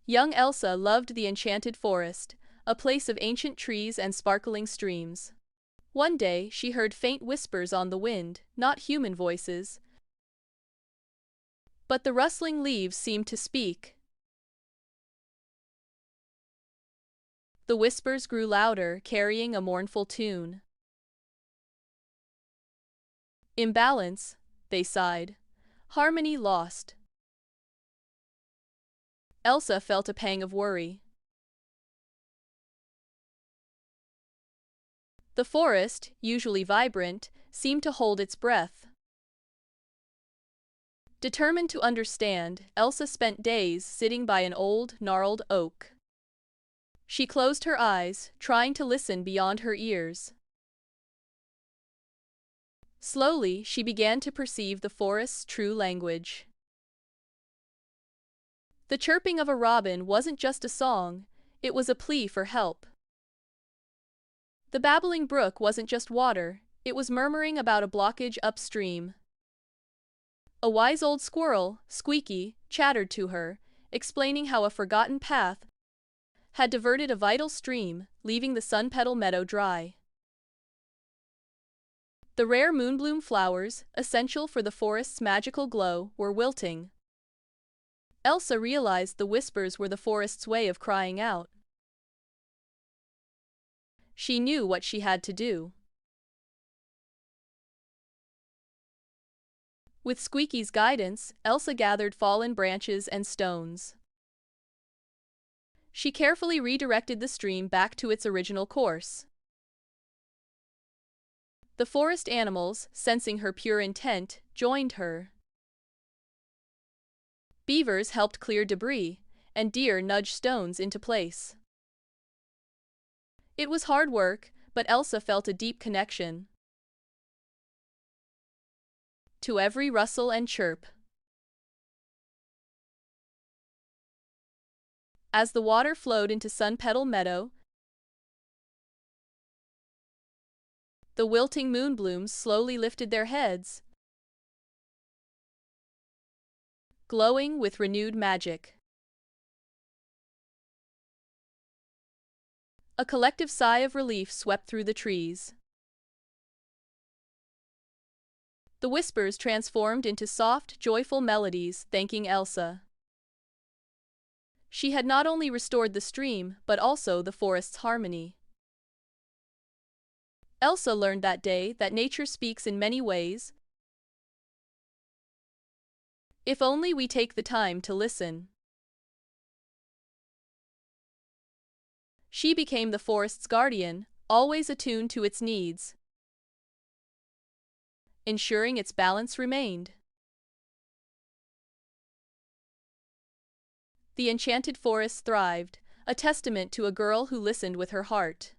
Young Elsa loved the Enchanted Forest, a place of ancient trees and sparkling streams. One day she heard faint whispers on the wind, not human voices, but the rustling leaves seemed to speak. The whispers grew louder, carrying a mournful tune. Imbalance, they sighed. Harmony lost. Elsa felt a pang of worry. The forest, usually vibrant, seemed to hold its breath. Determined to understand, Elsa spent days sitting by an old, gnarled oak. She closed her eyes, trying to listen beyond her ears. Slowly, she began to perceive the forest's true language. The chirping of a robin wasn't just a song, it was a plea for help. The babbling brook wasn't just water, it was murmuring about a blockage upstream. A wise old squirrel, Squeaky, chattered to her, explaining how a forgotten path had diverted a vital stream, leaving the sun-petal meadow dry. The rare moonbloom flowers, essential for the forest's magical glow, were wilting. Elsa realized the whispers were the forest's way of crying out. She knew what she had to do. With Squeaky's guidance, Elsa gathered fallen branches and stones. She carefully redirected the stream back to its original course. The forest animals, sensing her pure intent, joined her. Beavers helped clear debris, and deer nudged stones into place. It was hard work, but Elsa felt a deep connection to every rustle and chirp. As the water flowed into Sun-Petal Meadow, the wilting moonblooms slowly lifted their heads, glowing with renewed magic. A collective sigh of relief swept through the trees. The whispers transformed into soft, joyful melodies, thanking Elsa. She had not only restored the stream, but also the forest's harmony. Elsa learned that day that nature speaks in many ways, if only we take the time to listen. She became the forest's guardian, always attuned to its needs, ensuring its balance remained. The Enchanted Forest thrived, a testament to a girl who listened with her heart.